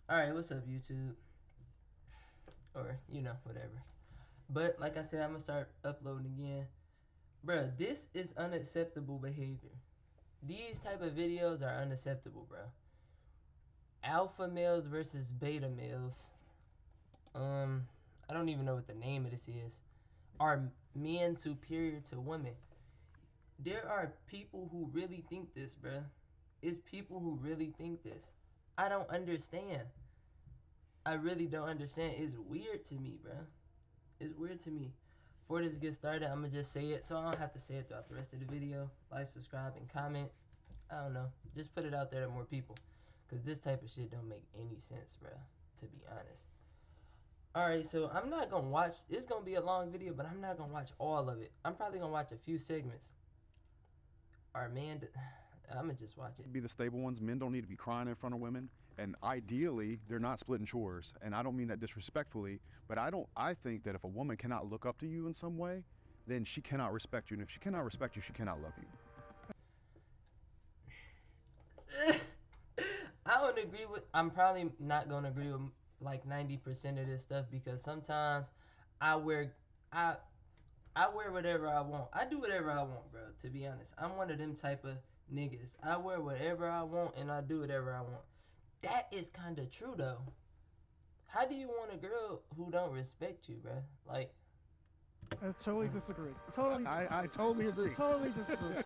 Alright, what's up, YouTube? Or, whatever. But, like I said, I'm gonna start uploading again. Bruh, this is unacceptable behavior. These type of videos are unacceptable, bro. Alpha males versus beta males. I don't even know what the name of this is. Are men superior to women? There are people who really think this, bruh. It's people who really think this. I don't understand. I really don't understand. It's weird to me, bruh. It's weird to me. Before this gets started, I'm gonna just say it so I don't have to say it throughout the rest of the video. Like, subscribe, and comment. I don't know. Just put it out there to more people. Because this type of shit don't make any sense, bruh. To be honest. Alright, so I'm not gonna watch. It's gonna be a long video, but I'm not gonna watch all of it. I'm probably gonna watch a few segments. Our man, I'm gonna just watch it. Be the stable ones. Men don't need to be crying in front of women, and ideally they're not splitting chores. And I don't mean that disrespectfully, but I think that if a woman cannot look up to you in some way, then she cannot respect you, and if she cannot respect you, she cannot love you. I don't agree with. I'm probably not gonna agree with like 90% of this stuff, because sometimes I wear I I wear whatever I want. I do whatever I want, bro. To be honest, I'm one of them type of niggas. I wear whatever I want and I do whatever I want. That is kind of true though. How do you want a girl who don't respect you, bro? Like, I totally disagree. I totally agree. Totally disagree.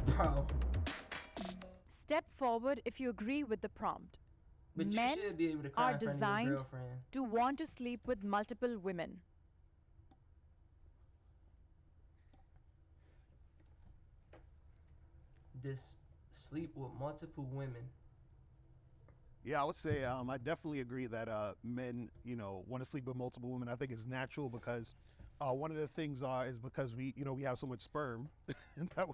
bro. Step forward if you agree with the prompt. But you Men should be able to cry are in front of your designed girlfriend. to want to sleep with multiple women. Just sleep with multiple women. Yeah, I would say I definitely agree that men, want to sleep with multiple women. I think it's natural because one of the things is because we have so much sperm and that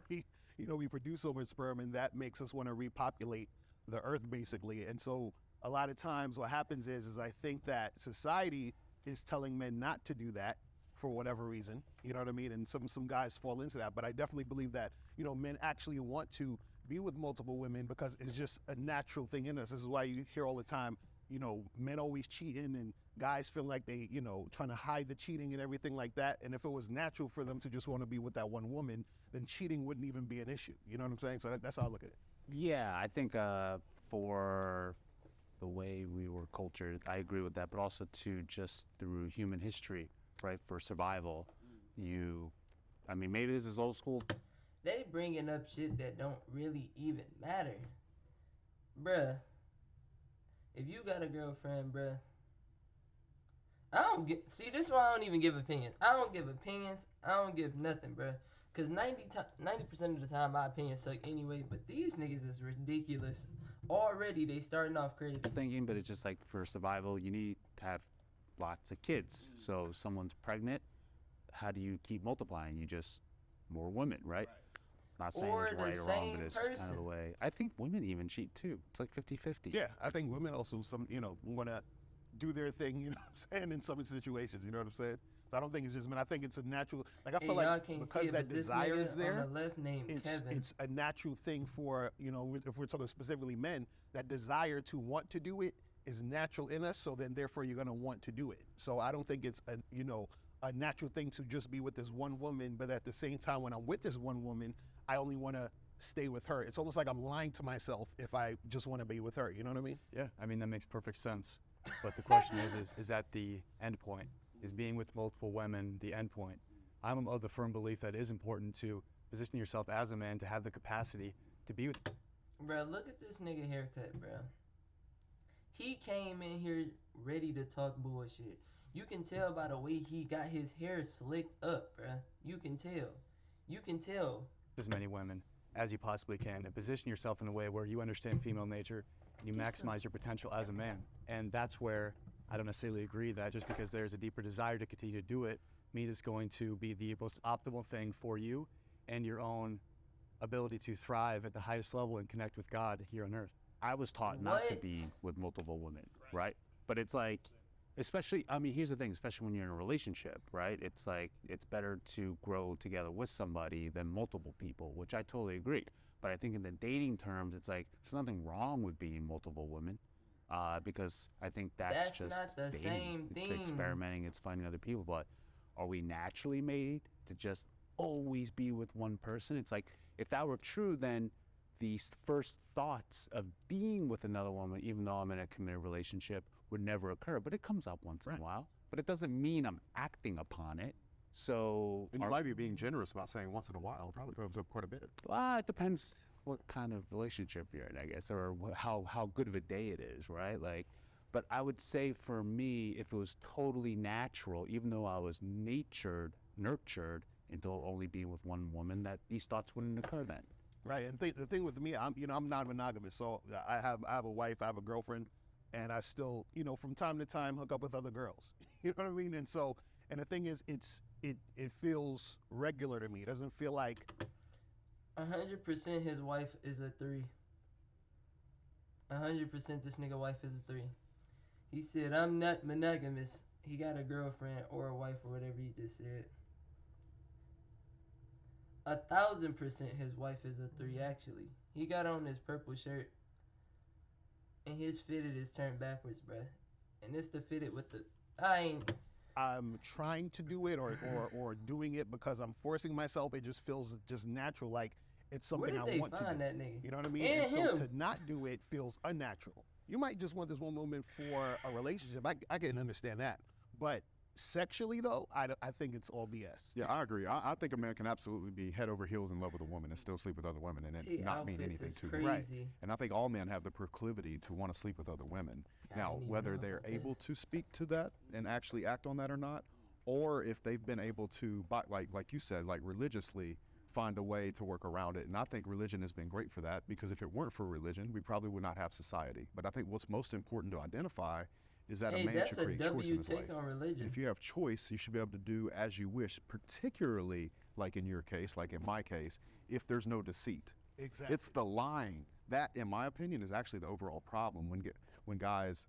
we produce so much sperm, and that makes us want to repopulate the earth basically. And so a lot of times what happens is I think that society is telling men not to do that for whatever reason, you know what I mean? And some guys fall into that, but I definitely believe that, men actually want to be with multiple women because it's just a natural thing in us. This is why you hear all the time, men always cheating and guys feel like they, trying to hide the cheating and everything like that. And if it was natural for them to just want to be with that one woman, then cheating wouldn't even be an issue. You know what I'm saying? So that's how I look at it. Yeah, I think for the way we were cultured, I agree with that, but also to just through human history, right, for survival, maybe this is old school. They bringing up shit that don't really even matter. Bruh. If you got a girlfriend, bruh. See, this is why I don't even give opinions. I don't give opinions. I don't give nothing, bruh. Because 90% of the time, my opinions suck anyway. But these niggas is ridiculous. Already, they starting off crazy. Thinking, but it's just like for survival, you need to have lots of kids. So if someone's pregnant, how do you keep multiplying? You just, more women, right? Not saying Or it's the right or wrong, same but it's just kind of person. the way. I think women even cheat too. It's like 50-50. Yeah, I think women also want to do their thing, you know what I'm saying, in some situations, you know what I'm saying? So I don't think it's just men. I think it's a natural, like I feel y'all like can't see because it, that but this desire nigga is there, on the left named Kevin. it's a natural thing for, if we're talking specifically men, that desire to want to do it is natural in us, so then therefore you're going to want to do it. So I don't think it's a natural thing to just be with this one woman, but at the same time when I'm with this one woman, I only want to stay with her. It's almost like I'm lying to myself if I just want to be with her, you know what I mean? Yeah, I mean, that makes perfect sense. But the question is that the end point? Is being with multiple women the end point? I'm of the firm belief that it is important to position yourself as a man to have the capacity to be with. Bro, look at this nigga haircut, bro. He came in here ready to talk bullshit. You can tell by the way he got his hair slicked up, bro. You can tell. You can tell. As many women as you possibly can and position yourself in a way where you understand female nature and you maximize your potential as a man. And that's where I don't necessarily agree that just because there's a deeper desire to continue to do it means it's going to be the most optimal thing for you and your own ability to thrive at the highest level and connect with God here on earth. I was taught not to What? be with multiple women, right? But it's like, Especially, I mean, here's the thing, especially when you're in a relationship, right? It's like, it's better to grow together with somebody than multiple people, which I totally agree. But I think in the dating terms, it's like, there's nothing wrong with being multiple women, because I think that's just not the dating. same It's thing. experimenting, it's finding other people. But are we naturally made to just always be with one person? It's like, if that were true, then these first thoughts of being with another woman, even though I'm in a committed relationship, would never occur. But it comes up once in a while. But it doesn't mean I'm acting upon it. So And you might be being generous about saying once in a while. Probably comes up quite a bit. it depends what kind of relationship you're in, I guess, or how good of a day it is, right? Like, but I would say for me, if it was totally natural, even though I was nurtured into only being with one woman, that these thoughts wouldn't occur then. Right, and the thing with me, I'm not monogamous, so I have a wife, I have a girlfriend, and I still, from time to time hook up with other girls. You know what I mean? And so, and the thing is, it feels regular to me. It doesn't feel like 100% his wife is a 3. 100% this nigga wife is a 3. He said, I'm not monogamous. He got a girlfriend or a wife or whatever he just said. 1,000% his wife is a 3, actually. He got on this purple shirt and his fitted is turned backwards, bruh. And it's the fitted with the... I'm trying to do it or doing it because I'm forcing myself. It just feels just natural, like it's something I want to do. Where did they find that nigga? You know what I mean? And so him. to not do it feels unnatural. You might just want this one woman for a relationship. I can understand that. But sexually, though, I think it's all BS. Yeah, I agree. I think a man can absolutely be head over heels in love with a woman and still sleep with other women and it not mean anything to them. Right. And I think all men have the proclivity to want to sleep with other women. Now, whether they're able to speak to that and actually act on that or not, or if they've been able to, like you said, like religiously find a way to work around it. And I think religion has been great for that, because if it weren't for religion, we probably would not have society. But I think what's most important to identify is that a man should create choice in his life. On religion. If you have choice, you should be able to do as you wish, particularly like in your case, like in my case, if there's no deceit. Exactly. It's the lying. That, in my opinion, is actually the overall problem when guys,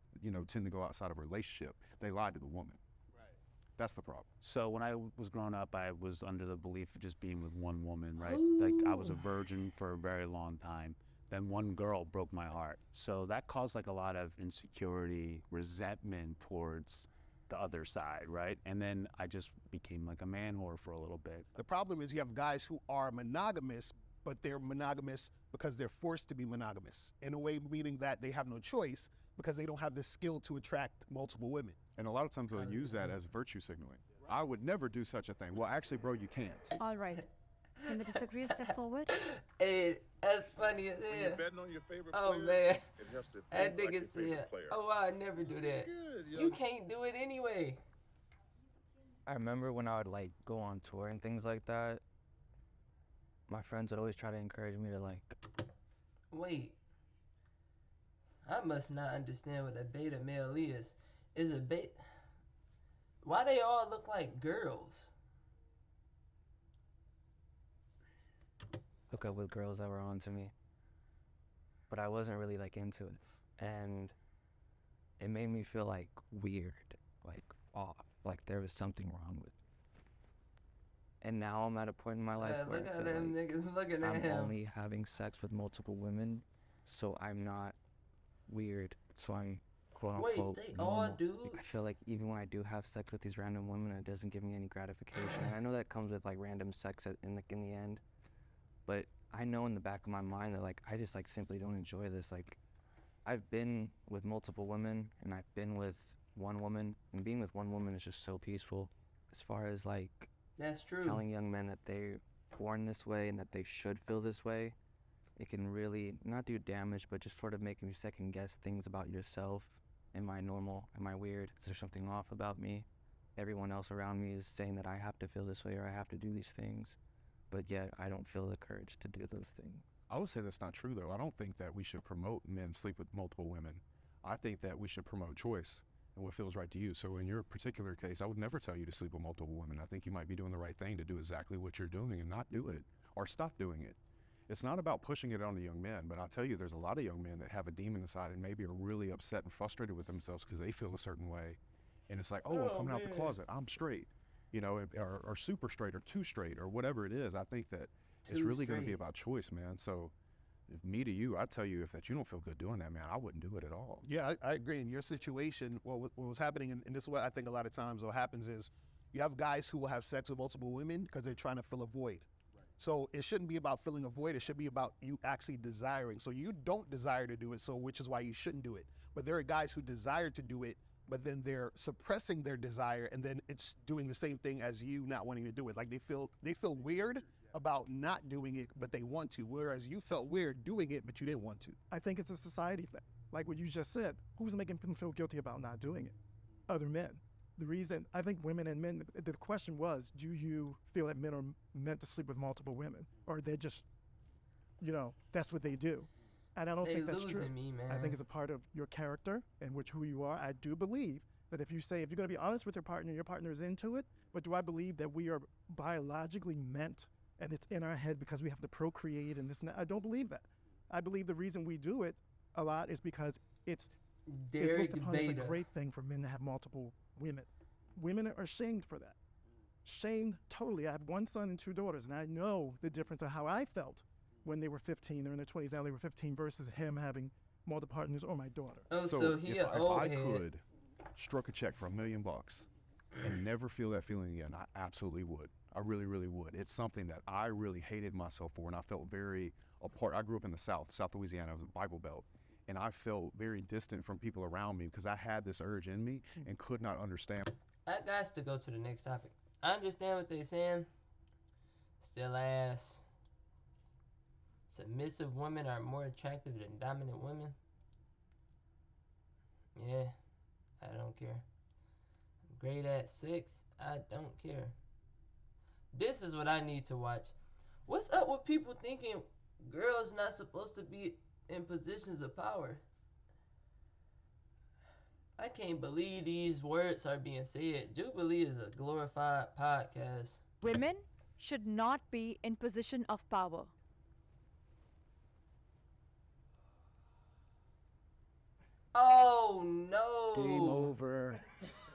tend to go outside of a relationship. They lie to the woman. Right. That's the problem. So when I was growing up, I was under the belief of just being with one woman, right? Like I was a virgin for a very long time. Then one girl broke my heart. So that caused like a lot of insecurity, resentment towards the other side, right? And then I just became like a man whore for a little bit. The problem is you have guys who are monogamous, but they're monogamous because they're forced to be monogamous. In a way, meaning that they have no choice because they don't have the skill to attract multiple women. And a lot of times they'll use that as virtue signaling. I would never do such a thing. Well, actually, bro, you can't. All right. Can the disagree step forward? Hey, that's funny as When hell. you're betting on your favorite Oh, players, man. it helps to That think like your nigga favorite said, player. oh, I'd never do that. Good, yo. You can't do it anyway. I remember when I would like go on tour and things like that, my friends would always try to encourage me to like, Wait. I must not understand what a beta male is. Is a beta... Why they all look like girls? hook up with girls that were on to me. But I wasn't really like into it. And it made me feel like weird, like off, like there was something wrong with me. And now I'm at a point in my life where Look I at feel them like niggas looking at I'm him. only having sex with multiple women, so I'm not weird, so I'm quote Wait, unquote they normal. all dudes? I feel like even when I do have sex with these random women, it doesn't give me any gratification. And I know that comes with like random sex in the end, but I know in the back of my mind that like I just like simply don't enjoy this. Like I've been with multiple women and I've been with one woman, and being with one woman is just so peaceful. As far as like That's true. telling young men that they're born this way and that they should feel this way, it can really not do damage, but just sort of make you second guess things about yourself. Am I normal? Am I weird? Is there something off about me? Everyone else around me is saying that I have to feel this way or I have to do these things, but yet I don't feel the courage to do those things. I would say that's not true, though. I don't think that we should promote men sleep with multiple women. I think that we should promote choice and what feels right to you. So in your particular case, I would never tell you to sleep with multiple women. I think you might be doing the right thing to do exactly what you're doing and not do it or stop doing it. It's not about pushing it on the young men, but I'll tell you, there's a lot of young men that have a demon inside and maybe are really upset and frustrated with themselves because they feel a certain way. and it's like, oh, I'm coming out the closet, I'm straight, you know, or super straight or too straight or whatever it is. I think that it's really going to be about choice, man. So if me to you, I tell you, if that you don't feel good doing that, man, I wouldn't do it at all. Yeah, I agree. In your situation, what was happening, and this is what I think a lot of times what happens is you have guys who will have sex with multiple women because they're trying to fill a void. So it shouldn't be about filling a void. It should be about you actually desiring. So you don't desire to do it, so which is why you shouldn't do it. But there are guys who desire to do it, but then they're suppressing their desire, and then it's doing the same thing as you not wanting to do it. Like they feel weird about not doing it, but they want to, whereas you felt weird doing it, but you didn't want to. I think it's a society thing. Like what you just said, who's making them feel guilty about not doing it? Other men. The reason, I think women and men, the question was, do you feel that men are meant to sleep with multiple women? Or they're just, you know, that's what they do. And I don't think that's true. Me, man. I think it's a part of your character and who you are. I do believe that if you're going to be honest with your partner is into it, but do I believe that we are biologically meant and it's in our head because we have to procreate and this and that? I don't believe that. I believe the reason we do it a lot is because it's looked upon as a great thing for men to have multiple women. Women are shamed for that. Shamed totally. I have one son and two daughters, and I know the difference of how I felt when they were 15. They're in their 20s now. They were 15 versus him having multiple partners or my daughter. Oh, so he if I could stroke a check for $1 million and never feel that feeling again, I absolutely would. I really, really would. It's something that I really hated myself for, and I felt very apart. I grew up in the South Louisiana. I was a Bible Belt. And I felt very distant from people around me because I had this urge in me and could not understand. I got to go to the next topic. I understand what they're saying. Still ass. Submissive women are more attractive than dominant women. Yeah, I don't care. I'm great at sex. I don't care. This is what I need to watch. What's up with people thinking girls not supposed to be in positions of power? I can't believe these words are being said. Jubilee is a glorified podcast. Women should not be in position of power. Oh no. Game over.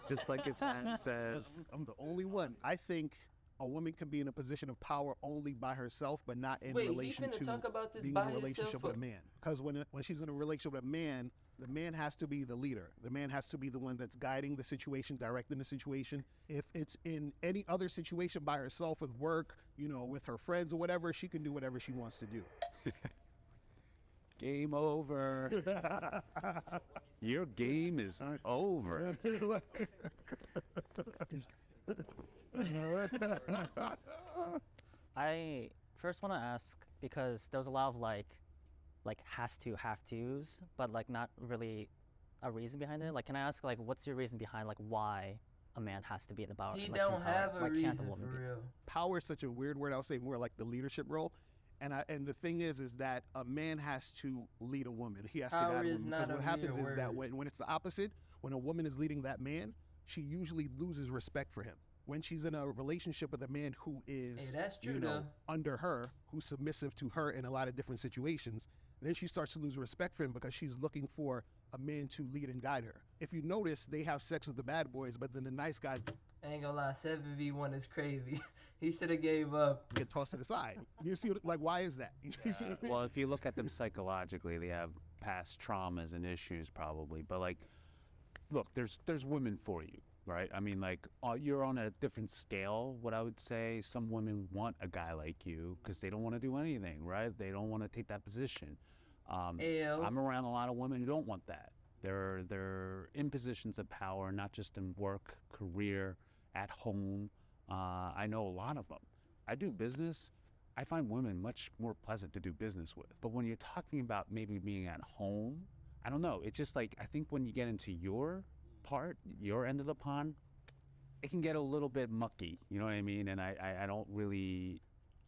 Just like his hand says. I'm the only one. I think a woman can be in a position of power only by herself, but not in relation to talk about this being by in a relationship himself with a man. Because when she's in a relationship with a man, the man has to be the leader. The man has to be the one that's guiding the situation, directing the situation. If it's in any other situation by herself with work, you know, with her friends or whatever, she can do whatever she wants to do. Game over. Your game is over. I first want to ask, because there was a lot of like has to, have tos, but like not really a reason behind it. Like, can I ask, like, what's your reason behind like why a man has to be in the power? He like, don't have a why reason can't a woman for be? real. Power is such a weird word. I would say more like the leadership role. And the thing is that a man has to lead a woman. He has Power to guide a is woman. not Because what a happens mere is that word. when it's the opposite, when a woman is leading that man, she usually loses respect for him. When she's in a relationship with a man who is, Hey, that's true, you know, though. under her, who's submissive to her in a lot of different situations, then she starts to lose respect for him because she's looking for a man to lead and guide her. If you notice, they have sex with the bad boys, but then the nice guys I ain't gonna lie, 7v1 is crazy. He should have gave up. get tossed to the side. You see, like, why is that? You see what I mean? Well, if you look at them psychologically, they have past traumas and issues probably. But like, look, there's women for you, right? I mean, like, you're on a different scale. What I would say, some women want a guy like you because they don't want to do anything, right? They don't want to take that position. Ew. I'm around a lot of women who don't want that. They're in positions of power, not just in work, career, at home. I know a lot of them. I do business. I find women much more pleasant to do business with. But when you're talking about maybe being at home, I don't know. It's just like, I think when you get into your part, your end of the pond, it can get a little bit mucky. You know what I mean? And I don't really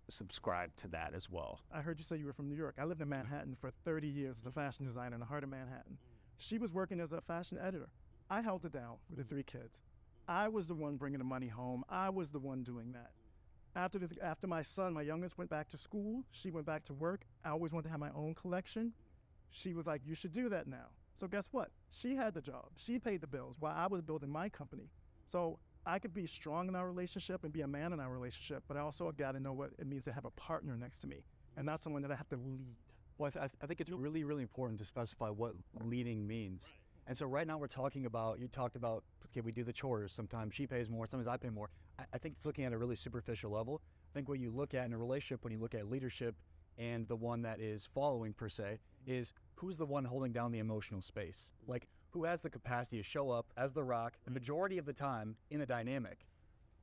subscribe to that as well. I heard you say you were from New York. I lived in Manhattan for 30 years as a fashion designer in the heart of Manhattan. She was working as a fashion editor. I held it down with the 3 kids. I was the one bringing the money home. I was the one doing that. After my son, my youngest, went back to school, she went back to work. I always wanted to have my own collection. She was like, you should do that now. So guess what? She had the job. She paid the bills while I was building my company. So I could be strong in our relationship and be a man in our relationship, but I also got to know what it means to have a partner next to me, and not someone that I have to lead. Well, I think it's really, really important to specify what leading means. And so right now we're talking about, you talked about, okay, we do the chores. Sometimes she pays more, sometimes I pay more. I think it's looking at a really superficial level. I think what you look at in a relationship when you look at leadership and the one that is following per se is who's the one holding down the emotional space? Like who has the capacity to show up as the rock the majority of the time in a dynamic?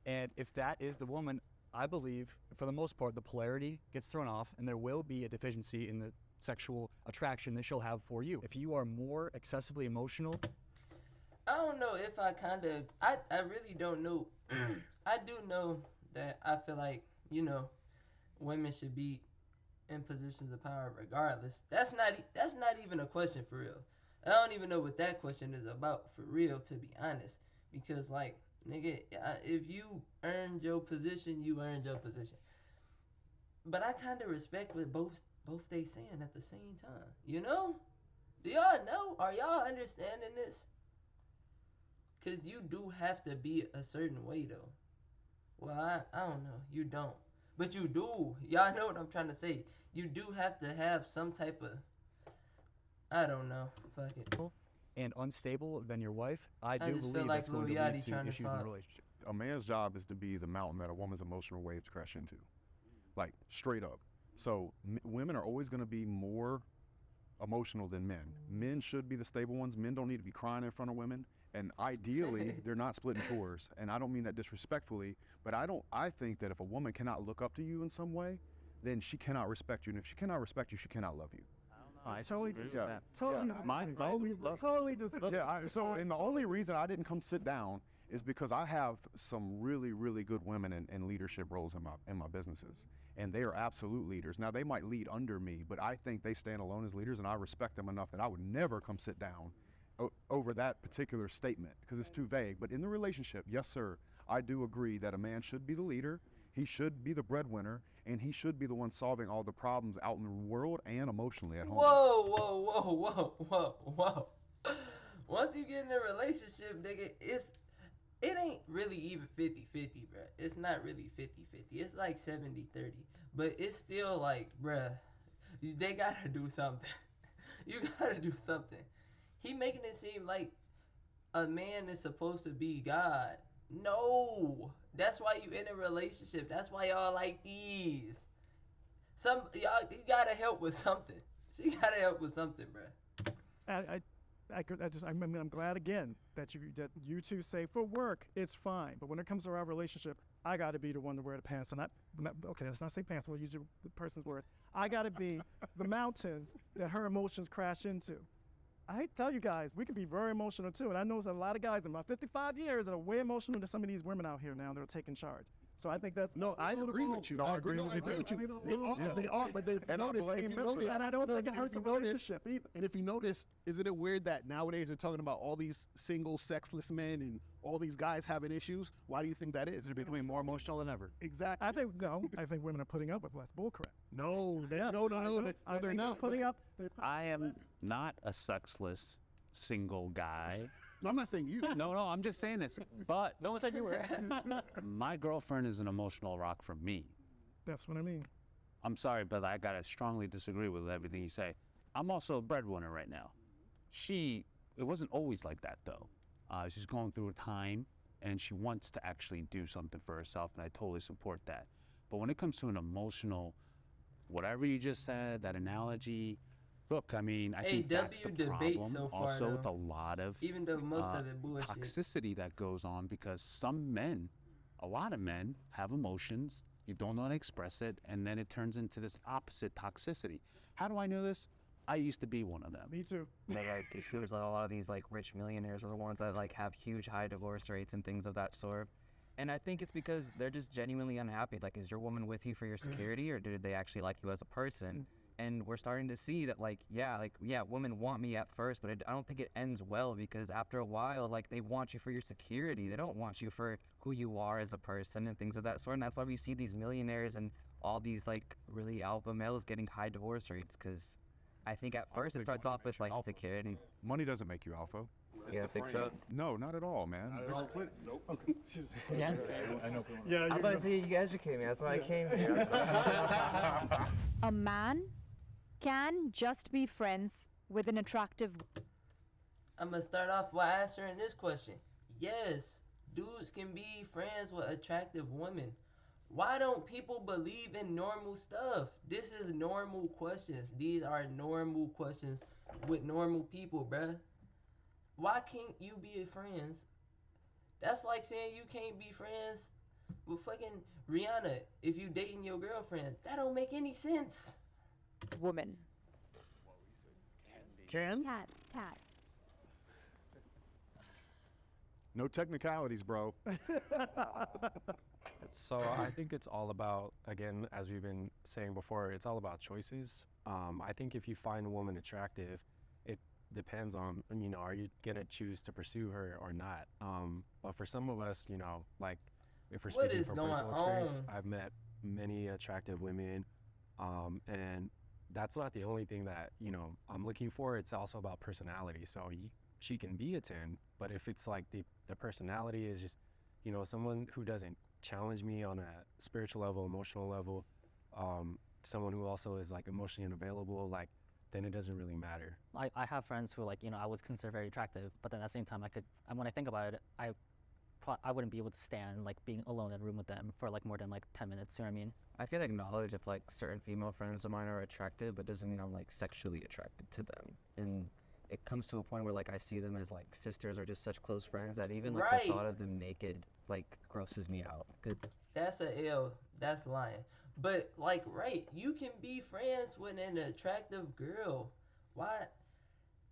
And if that is the woman, I believe for the most part the polarity gets thrown off and there will be a deficiency in the sexual attraction that she'll have for you. If you are more excessively emotional, I don't know if I really don't know. I do know that I feel like, women should be in positions of power regardless. That's not even a question for real. I don't even know what that question is about for real, to be honest. Because like, nigga, if you earned your position, you earned your position. But I kind of respect what both they saying at the same time. You know? Do y'all know? Are y'all understanding this? Cause you do have to be a certain way though. Well, I don't know. You don't. But you do. Y'all know what I'm trying to say. You do have to have some type of, I don't know. Fuck it. and unstable than your wife, I I do just feel believe like that's going Lil to lead Yachty to trying to issues in the solve- relationship. A man's job is to be the mountain that a woman's emotional waves crash into, like straight up. So women are always going to be more emotional than men. Men should be the stable ones. Men don't need to be crying in front of women. And ideally, they're not splitting chores. And I don't mean that disrespectfully, but I think that if a woman cannot look up to you in some way, then she cannot respect you. And if she cannot respect you, she cannot love you. I Totally agree with disagree. that. Totally, totally disagree. And the only reason I didn't come sit down is because I have some really, really good women in leadership roles in my businesses, and they are absolute leaders. Now they might lead under me, but I think they stand alone as leaders, and I respect them enough that I would never come sit down over that particular statement because it's too vague. But in the relationship, yes, sir, I do agree that a man should be the leader. He should be the breadwinner, and he should be the one solving all the problems out in the world and emotionally at home. Whoa. Once you get in a relationship, nigga, it ain't really even 50-50, bruh. It's not really 50-50. It's like 70-30. But it's still like, bruh, they gotta do something. You gotta do something. He making it seem like a man is supposed to be God. No. That's why you in a relationship. That's why y'all like these. Y'all, you gotta help with something. She gotta help with something, bruh. I'm glad again that you two say for work it's fine, but when it comes to our relationship, I got to be the one to wear the pants, and okay, let's not say pants. We'll use the person's words. I got to be the mountain that her emotions crash into. I hate to tell you guys, we can be very emotional too, and I know there's a lot of guys in my 55 years that are way emotional than some of these women out here now that are taking charge. So I think that's I agree with you. I agree with you. They are, but if you notice, and I don't think it hurts the relationship either. And if you notice, isn't it weird that nowadays they're talking about all these single, sexless men and all these guys having issues? Why do you think that is? They're becoming more emotional than ever. Exactly. I think women are putting up with less bullcrap. No, Yes, no, they're not putting up. I am not a sexless single guy. No, I'm not saying you. No, I'm just saying this. But No one said you were. my girlfriend is an emotional rock for me. That's what I mean. I'm sorry, but I gotta strongly disagree with everything you say. I'm also a breadwinner right now. It wasn't always like that though. She's going through a time and she wants to actually do something for herself, and I totally support that. But when it comes to an emotional, whatever you just said, that analogy, look, I mean, I think that's the debate problem so far, also though. with a lot of Even though most of it bullshit. toxicity that goes on, because some men, a lot of men have emotions, you don't know how to express it, and then it turns into this opposite toxicity. How do I know this? I used to be one of them. Me too. Like it feels like a lot of these like rich millionaires are the ones that like have huge high divorce rates and things of that sort. And I think it's because they're just genuinely unhappy. Like, is your woman with you for your security, or did they actually like you as a person? And we're starting to see that, women want me at first, but I don't think it ends well, because after a while, like, they want you for your security. They don't want you for who you are as a person and things of that sort. And that's why we see these millionaires and all these, like, really alpha males getting high divorce rates, because I think at first it starts off with like security. Money doesn't make you alpha. Yeah, I think so. No, not at all, man. Yeah. Yeah, I'm about to say you educate me. That's why I came here. A man can just be friends with an attractive. I'm gonna start off by answering this question. Yes, dudes can be friends with attractive women. Why don't people believe in normal stuff? This is normal questions. These are normal questions with normal people, bruh. Why can't you be friends? That's like saying you can't be friends with fucking Rihanna if you dating your girlfriend. That don't make any sense. Woman. Can? Cat. No technicalities, bro. So I think it's all about, again, as we've been saying before, it's all about choices. I think if you find a woman attractive, it depends on, are you gonna choose to pursue her or not? But for some of us, like if we're What speaking is from going personal experience, on? I've met many attractive women, and that's not the only thing that I'm looking for. It's also about personality. So she can be a 10, but if it's like the personality is just someone who doesn't challenge me on a spiritual level, emotional level, someone who also is like emotionally unavailable, like then it doesn't really matter. I have friends who I would consider very attractive, but then at the same time and when I think about it, I wouldn't be able to stand like being alone in a room with them for like more than like 10 minutes. You know what I mean? I can acknowledge if like certain female friends of mine are attractive, but doesn't mean I'm like sexually attracted to them. And it comes to a point where like I see them as like sisters or just such close friends that even like Right. the thought of them naked like grosses me out. 'Cause That's a L. That's lying. But like, right, you can be friends with an attractive girl. Why?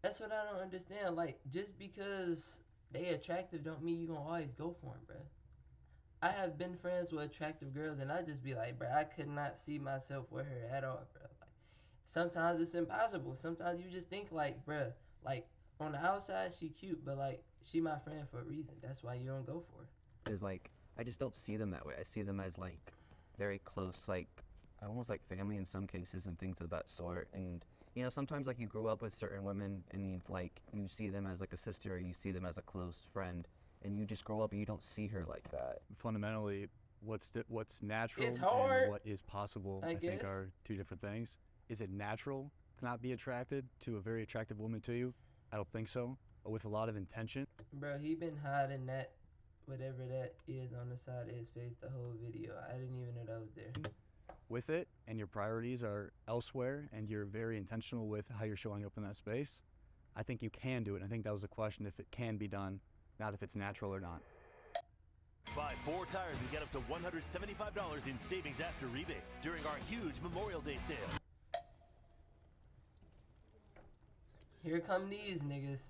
That's what I don't understand. Like, just because they attractive don't mean you gonna always go for them, bruh. I have been friends with attractive girls, and I just be like, bruh, I could not see myself with her at all, bruh. Like, sometimes it's impossible. Sometimes you just think like, bruh, like on the outside she cute, but like she my friend for a reason. That's why you don't go for her. is like I just don't see them that way. I see them as like very close, like almost like family in some cases and things of that sort. And sometimes like you grow up with certain women and you see them as like a sister or you see them as a close friend, and you just grow up and you don't see her like that. Fundamentally, what's natural It's hard, and what is possible, I I think, guess. are two different things. Is it natural to not be attracted to a very attractive woman to you? I don't think so. But with a lot of intention, Bro, he been hiding that, whatever that is on the side of his face the whole video. I didn't even know that was there. with it, and your priorities are elsewhere, and you're very intentional with how you're showing up in that space, I think you can do it. And I think that was the question, if it can be done, not if it's natural or not. Buy 4 tires and get up to $175 in savings after rebate during our huge Memorial Day sale. Here come these niggas.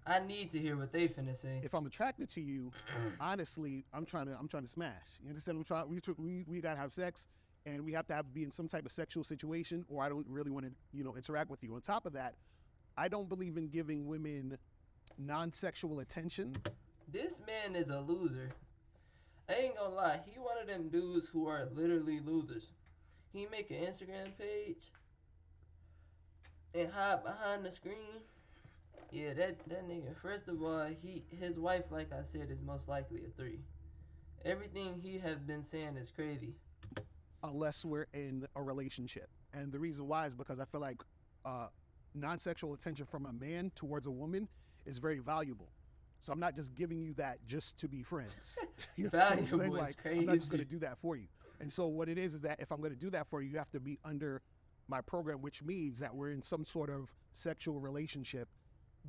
I need to hear what they finna say. If I'm attracted to you, honestly, I'm trying to smash. You understand? We gotta have sex, and we have to be in some type of sexual situation, or I don't really want to interact with you. On top of that, I don't believe in giving women non-sexual attention. This man is a loser. I ain't gonna lie, he one of them dudes who are literally losers. He make an Instagram page and hide behind the screen. Yeah, that nigga. First of all, his wife, like I said, is most likely a 3. Everything he have been saying is crazy. Unless we're in a relationship. And the reason why is because I feel like non-sexual attention from a man towards a woman is very valuable. So I'm not just giving you that just to be friends. You know what I'm Valuable saying? is Like, I'm not just going to crazy. do that for you. And so what it is that if I'm going to do that for you, you have to be under my program, which means that we're in some sort of sexual relationship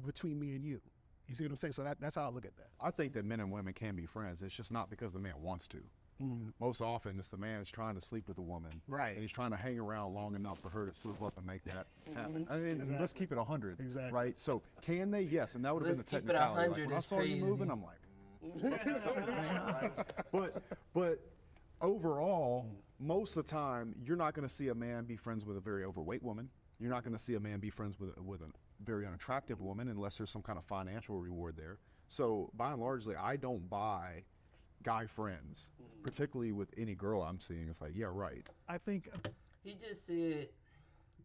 between me and you. You see what I'm saying? So that's how I look at that. I think that men and women can be friends. It's just not because the man wants to. Most often, it's the man is trying to sleep with a woman. Right. And he's trying to hang around long enough for her to slip up and make that happen. I mean, let's keep it 100. Exactly. Right? So, can they? Yes. And that would have been Let's the keep it technicality. 100 Like, when I is saw you moving, crazy. I'm like, must be something there, right? But overall, most of the time, you're not going to see a man be friends with a very overweight woman. You're not going to see a man be friends with a very unattractive woman unless there's some kind of financial reward there. So, by and largely, I don't buy guy friends, particularly with any girl I'm seeing. It's like, yeah, right. I think He just said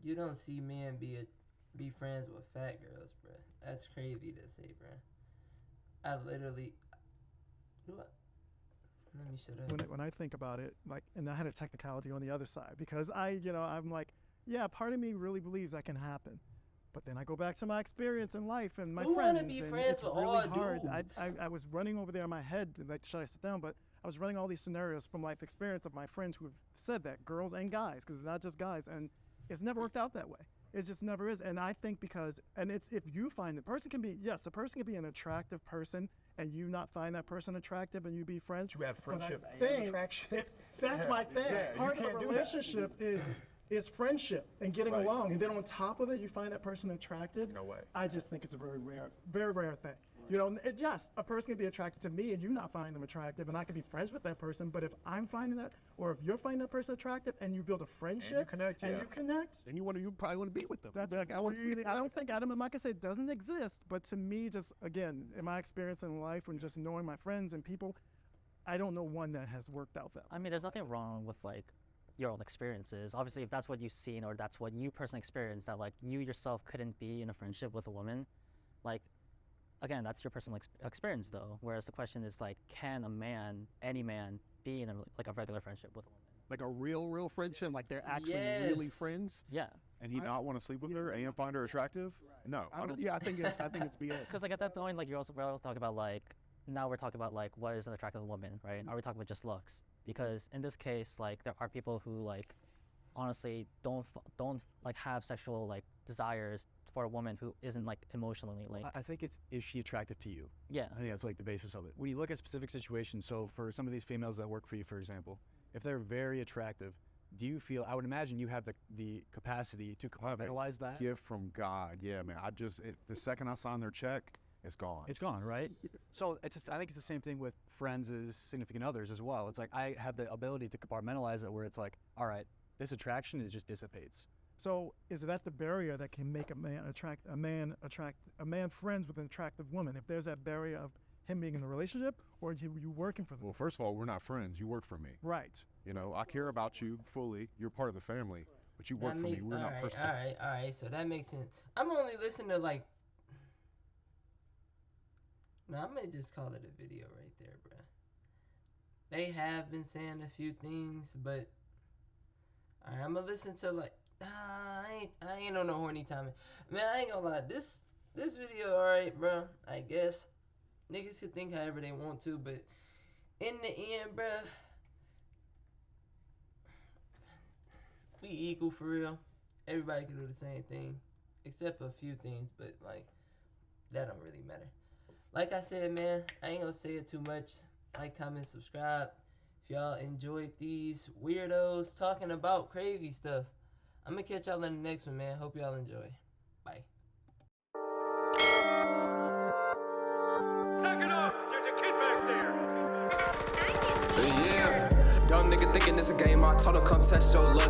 you don't see men be friends with fat girls, bro. That's crazy to say, bro. I literally. Let me shut up. When I think about it, like, and I had a technicality on the other side because I'm like, yeah, part of me really believes that can happen. But then I go back to my experience in life and my Who friends. wanna be and friends it's with really all hard. dudes? I was running over there in my head, like, should I sit down? But I was running all these scenarios from life experience of my friends who have said that, girls and guys, because it's not just guys. And it's never worked out that way. It just never is. And I think it's if you find a person can be an attractive person and you not find that person attractive and you be friends. You have friendship But I and think attraction. That's my thing. Yeah, Part you of a can't do that. relationship is friendship and getting Right. along. And then on top of it, you find that person attractive. No way. I just think it's a very rare thing. You know, yes, a person can be attracted to me and you not find them attractive, and I can be friends with that person. But if I'm finding that, or if you're finding that person attractive, and you build a friendship, connect, and yeah. you connect, And you probably want to be with them. that's like, I don't think Adam and Micah say it doesn't exist, but to me, just again, in my experience in life and just knowing my friends and people, I don't know one that has worked out that way. I mean, there's nothing wrong with like your own experiences. Obviously, if that's what you've seen or that's what you personally experienced, that like you yourself couldn't be in a friendship with a woman, like, again, that's your personal experience though. Whereas the question is like, can any man, be in a regular friendship with a woman? Like a real friendship, like they're actually really Yes. friends. Yeah. And he not want to sleep with her and find her attractive? No. I don't. Yeah, I think it's BS. Because like at that point, like we're also talking about like, now we're talking about like what is an attractive woman, right? Are we talking about just looks? Because in this case, like there are people who like honestly don't like have sexual like desires for a woman who isn't like emotionally like. I think is she attractive to you? Yeah. I think that's like the basis of it. When you look at specific situations, so for some of these females that work for you, for example, if they're very attractive, do you feel, I would imagine you have the capacity to compartmentalize that? Gift from God. Yeah, man. The second I sign their check, it's gone. It's gone, right? So I think it's the same thing with friends as significant others as well. It's like I have the ability to compartmentalize it where it's like, all right, this attraction, it just dissipates. So is that the barrier that can make a man friends with an attractive woman? If there's that barrier of him being in a relationship, or you working for them? Well, first of all, we're not friends. You work for me. Right. You know, I care about you fully. You're part of the family, but you work for me. We're not personal. All right. So that makes sense. I'm only listening to like. No, I'm gonna just call it a video right there, bruh. They have been saying a few things, but alright, I'm gonna listen to like. I ain't on no horny timing. Man, I ain't gonna lie. This video, alright, bro. I guess niggas can think however they want to, but in the end, bruh, we equal for real. Everybody can do the same thing, except a few things, but like that don't really matter. Like I said, man, I ain't gonna say it too much. Like, comment, subscribe. If y'all enjoyed these weirdos talking about crazy stuff, I'm gonna catch y'all in the next one, man. Hope y'all enjoy. Bye. Knock it off! There's a kid back there! Yeah, young nigga thinking it's a game. I told him come test your luck.